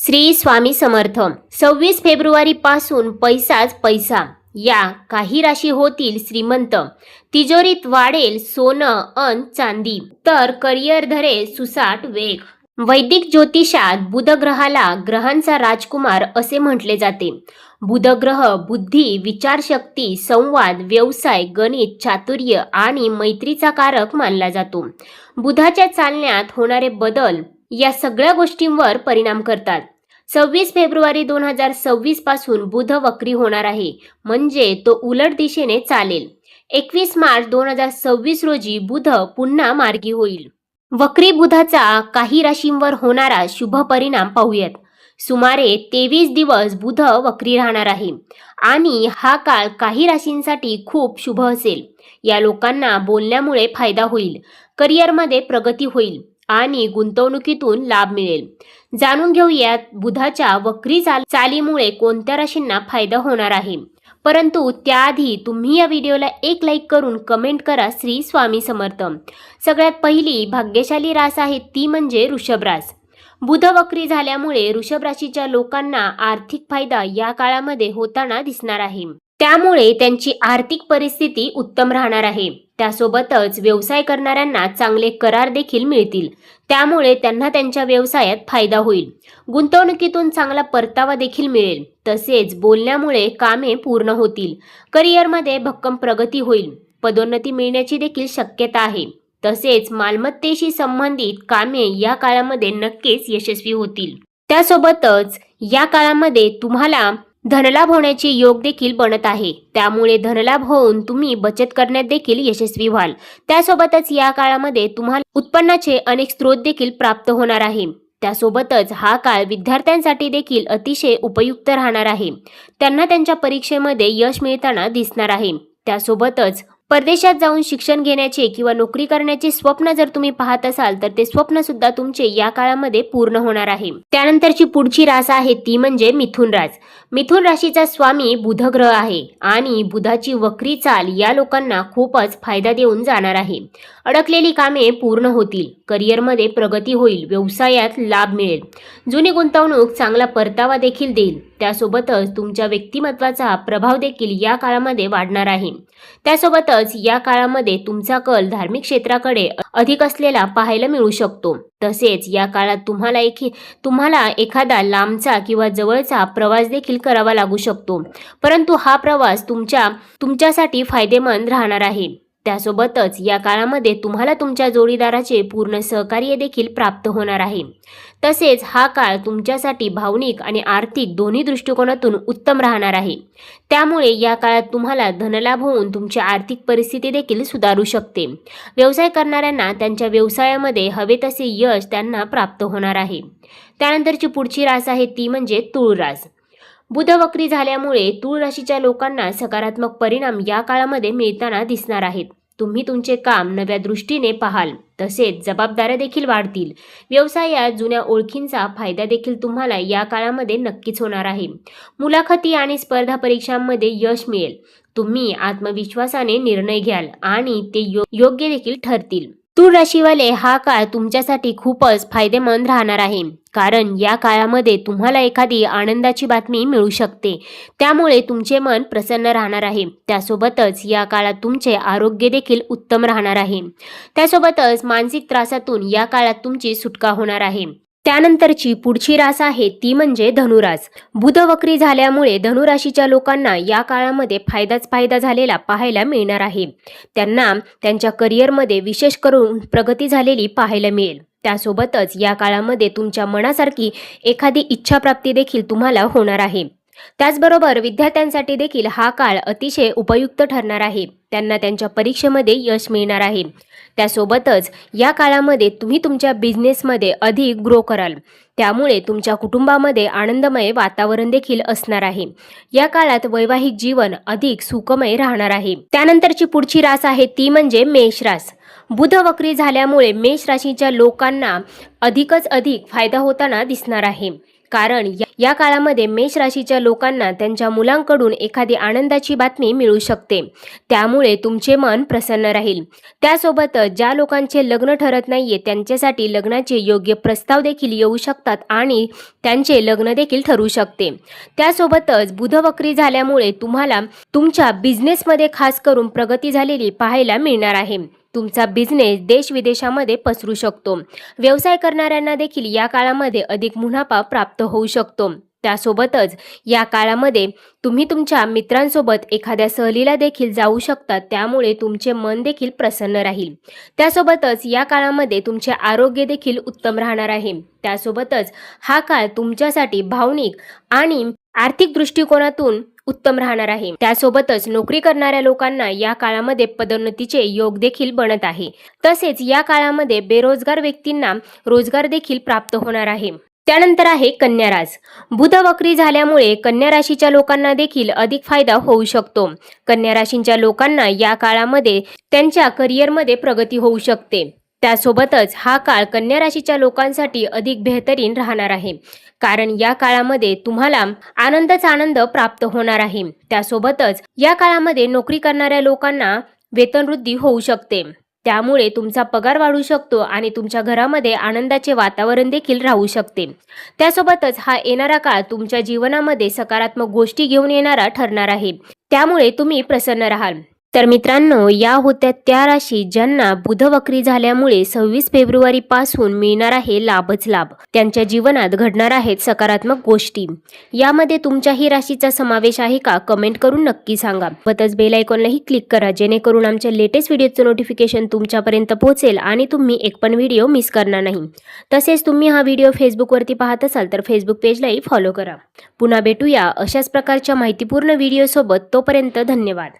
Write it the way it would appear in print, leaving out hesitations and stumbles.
Shri Swami Samarth. 26 February पासून पैसाच पैसा. या काही राशी होतील श्रीमंत. तिजोरीत वाढेल सोनं अन चांदी. तर करिअर धरे सुसाट वेग. वैदिक ज्योतिषात बुध ग्रहाला ग्रहांचा राजकुमार असे म्हटले जाते. बुध ग्रह बुद्धी, विचारशक्ती, संवाद, व्यवसाय, गणित, चातुर्य आणि मैत्रीचा कारक मानला जातो. बुधाच्या चालण्यात होणारे बदल या सगळ्या गोष्टींवर परिणाम करतात. 26 फेब्रुवारी 2026 पासून बुध वक्री होणार आहे, म्हणजे तो उलट दिशेने चालेल. 21 मार्च 2026 रोजी बुध पुन्हा मार्गी होईल. वक्री बुधाचा काही राशींवर होणारा शुभ परिणाम पाहूयात. सुमारे 23 दिवस बुध वक्री राहणार आहे आणि हा काळ काही राशींसाठी खूप शुभ असेल. या लोकांना बोलण्यामुळे फायदा होईल, करिअरमध्ये प्रगती होईल आणि गुंतवणुकीतून लाभ मिळेल. जाणून घेऊयात बुधाच्या वक्री चालीमुळे कोणत्या राशींना फायदा होणार आहे. परंतु त्याआधी तुम्ही या व्हिडिओला एक लाईक करून कमेंट करा श्री स्वामी समर्थ. सगळ्यात पहिली भाग्यशाली रास आहे ती म्हणजे वृषभ रास. बुध वक्री झाल्यामुळे वृषभ राशीच्या लोकांना आर्थिक फायदा या काळामध्ये होताना दिसणार आहे. त्यामुळे त्यांची आर्थिक परिस्थिती उत्तम राहणार आहे. त्यासोबतच व्यवसाय करणाऱ्यांना चांगले करार देखील मिळतील, त्यामुळे त्यांना त्यांच्या व्यवसायात फायदा होईल. गुंतवणुकीतून चांगला परतावा देखील मिळेल. तसेच बोलण्यामुळे कामे पूर्ण होतील. करिअरमध्ये भक्कम प्रगती होईल. पदोन्नती मिळण्याची देखील शक्यता आहे. तसेच मालमत्तेशी संबंधित कामे या काळामध्ये नक्कीच यशस्वी होतील. त्यासोबतच या काळामध्ये तुम्हाला धनलाभ होण्याचे योग देखील बनत आहे. त्यामुळे धनलाभ होऊन तुम्ही बचत करण्यात देखील यशस्वी व्हाल. त्यासोबतच या काळामध्ये तुम्हाला उत्पन्नाचे अनेक स्रोत देखील प्राप्त होणार आहे. त्यासोबतच हा काळ विद्यार्थ्यांसाठी देखील अतिशय उपयुक्त राहणार आहे. त्यांना त्यांच्या परीक्षेमध्ये यश मिळताना दिसणार आहे. त्यासोबतच परदेशात जाऊन शिक्षण घेण्याचे किंवा नोकरी करण्याचे स्वप्न जर तुम्ही पाहत असाल तर ते स्वप्न सुद्धा तुमचे या काळामध्ये पूर्ण होणार आहे. त्यानंतरची पुढची रास आहे ती म्हणजे मिथुन रास. मिथुन राशीचा स्वामी बुध ग्रह आहे आणि बुधाची वक्री चाल या लोकांना खूपच फायदा देऊन जाणार आहे. अडकलेली कामे पूर्ण होतील. करिअरमध्ये प्रगती होईल. व्यवसायात लाभ मिळेल. जुनी गुंतवणूक चांगला परतावा देखील देईल. त्यासोबतच तुमच्या व्यक्तिमत्वाचा प्रभाव देखील या काळामध्ये वाढणार आहे. त्यासोबतच या काळामध्ये तुमचा कल धार्मिक क्षेत्राकडे अधिक असलेला पाहायला मिळू शकतो. तसेच या काळात तुम्हाला एखादा लांबचा किंवा जवळचा प्रवास देखील करावा लागू शकतो, परंतु हा प्रवास तुमच्यासाठी फायदेमंद राहणार आहे. त्यासोबतच या काळामध्ये तुम्हाला तुमच्या जोडीदाराचे पूर्ण सहकार्य देखील प्राप्त होणार आहे. तसेच हा काळ तुमच्यासाठी भावनिक आणि आर्थिक दोन्ही दृष्टिकोनातून उत्तम राहणार आहे. त्यामुळे या काळात तुम्हाला धनलाभ होऊन तुमची आर्थिक परिस्थिती देखील सुधारू शकते. व्यवसाय करणाऱ्यांना त्यांच्या व्यवसायामध्ये हवे तसे यश त्यांना प्राप्त होणार आहे. त्यानंतरची पुढची रास आहे ती म्हणजे तुळ रास. बुध वक्री झाल्यामुळे तुळ राशीच्या लोकांना सकारात्मक परिणाम या काळामध्ये मिळताना दिसणार आहेत. तुम्ही तुमचे काम नव्या दृष्टीने पाहाल. तसेच जबाबदाऱ्या देखील वाढतील. व्यवसायात जुन्या ओळखींचा फायदा देखील तुम्हाला या काळामध्ये नक्कीच होणार आहे. मुलाखती आणि स्पर्धा परीक्षांमध्ये यश मिळेल. तुम्ही आत्मविश्वासाने निर्णय घ्याल आणि ते योग्य देखील ठरतील. तुळ राशीवाले हा काळ तुमच्यासाठी खूपच फायदेमंद राहणार आहे, कारण या काळामध्ये तुम्हाला एखादी आनंदाची बातमी मिळू शकते. त्यामुळे तुमचे मन प्रसन्न राहणार आहे. त्यासोबतच या काळात तुमचे आरोग्य देखील उत्तम राहणार आहे. त्यासोबतच मानसिक त्रासातून या काळात तुमची सुटका होणार आहे. त्यानंतरची पुढची रास आहे ती म्हणजे धनुरास. बुध वक्री झाल्यामुळे धनुराशीच्या लोकांना या काळामध्ये फायदाच फायदा झालेला पाहायला मिळणार आहे. त्यांना त्यांच्या करिअरमध्ये विशेष करून प्रगती झालेली पाहायला मिळेल. त्यासोबतच या काळामध्ये तुमच्या मनासारखी एखादी इच्छाप्राप्ती देखील तुम्हाला होणार आहे. त्याचबरोबर विद्यार्थ्यांसाठी देखील हा काळ अतिशय उपयुक्त ठरणार आहे. त्यांना त्यांच्या परीक्षेमध्ये यश मिळणार आहे. त्यासोबतच या काळामध्ये तुम्ही तुमच्या बिझनेसमध्ये अधिक ग्रो कराल. त्यामुळे तुमच्या कुटुंबामध्ये आनंदमय वातावरण देखील असणार आहे. या काळात वैवाहिक जीवन अधिक सुखमय राहणार आहे. त्यानंतरची पुढची रास आहे ती म्हणजे मेष रास. बुध वक्री झाल्यामुळे मेष राशीच्या लोकांना अधिक फायदा होताना दिसणार आहे. कारण या काळामध्ये मेष राशीच्या लोकांना त्यांच्या मुलांकडून एखादी आनंदाची बातमी मिळू शकते, त्यामुळे तुमचे मन प्रसन्न राहील. त्यासोबतच ज्या लोकांचे लग्न ठरत नाहीये त्यांच्यासाठी लग्नाचे योग्य प्रस्ताव देखील येऊ शकतात आणि त्यांचे लग्न देखील ठरू शकते. त्यासोबतच बुध वक्री झाल्यामुळे तुम्हाला तुमच्या बिझनेसमध्ये खास करून प्रगती झालेली पाहायला मिळणार आहे. तुमचा बिझनेस देश विदेशामध्ये पसरू शकतो. व्यवसाय करणाऱ्यांना देखील या काळामध्ये अधिक मुनाफा प्राप्त होऊ शकतो. त्यासोबतच या काळामध्ये तुम्ही तुमच्या मित्रांसोबत एखाद्या सहलीला देखील जाऊ शकता, त्यामुळे तुमचे मन देखील प्रसन्न राहील. त्यासोबतच या काळामध्ये तुमचे आरोग्य देखील उत्तम राहणार आहे. त्यासोबतच हा काळ तुमच्यासाठी भावनिक आणि आर्थिक दृष्टिकोनातून उत्तम राहणार आहे. त्यासोबतच नोकरी करणाऱ्या लोकांना या काळामध्ये पदोन्नतीचे योग देखील बनत आहे. तसेच या काळामध्ये बेरोजगार व्यक्तींना रोजगार देखील प्राप्त होणार आहे. त्यानंतर आहे कन्या रास. बुध वक्री झाल्यामुळे कन्या राशीच्या लोकांना देखील अधिक फायदा होऊ शकतो. कन्या राशीच्या लोकांना या काळामध्ये त्यांच्या करिअरमध्ये प्रगती होऊ शकते. त्यासोबतच हा काळ कन्या राशीच्या लोकांसाठी अधिक बेहतरीन राहणार आहे, कारण या काळामध्ये तुम्हाला आनंदच आनंद प्राप्त होणार आहे. त्यासोबतच या काळामध्ये नोकरी करणाऱ्या लोकांना वेतनवृद्धी होऊ शकते, त्यामुळे तुमचा पगार वाढू शकतो आणि तुमच्या घरामध्ये आनंदाचे वातावरण देखील राहू शकते. त्यासोबतच हा येणारा काळ तुमच्या जीवनामध्ये सकारात्मक गोष्टी घेऊन येणारा ठरणार आहे, त्यामुळे तुम्ही प्रसन्न राहाल. तर मित्रांनो, या होत्या त्या राशी ज्यांना बुध वक्री झाल्यामुळे 26 फेब्रुवारी पासून मिळणार आहे लाभच लाभ. त्यांच्या जीवनात घडणार आहेत सकारात्मक गोष्टी. यामध्ये तुमच्याही राशीचा समावेश आहे का? कमेंट करून नक्की सांगा. सोबतच बेल आयकॉनलाही क्लिक करा, जेणेकरून आमच्या लेटेस्ट व्हिडिओचं नोटिफिकेशन तुमच्यापर्यंत पोहोचेल आणि तुम्ही एक पण व्हिडिओ मिस करणार नाही. तसेच तुम्ही हा व्हिडिओ फेसबुकवरती पाहत असाल तर फेसबुक पेजलाही फॉलो करा. पुन्हा भेटूया अशाच प्रकारच्या माहितीपूर्ण व्हिडिओसोबत. तोपर्यंत धन्यवाद.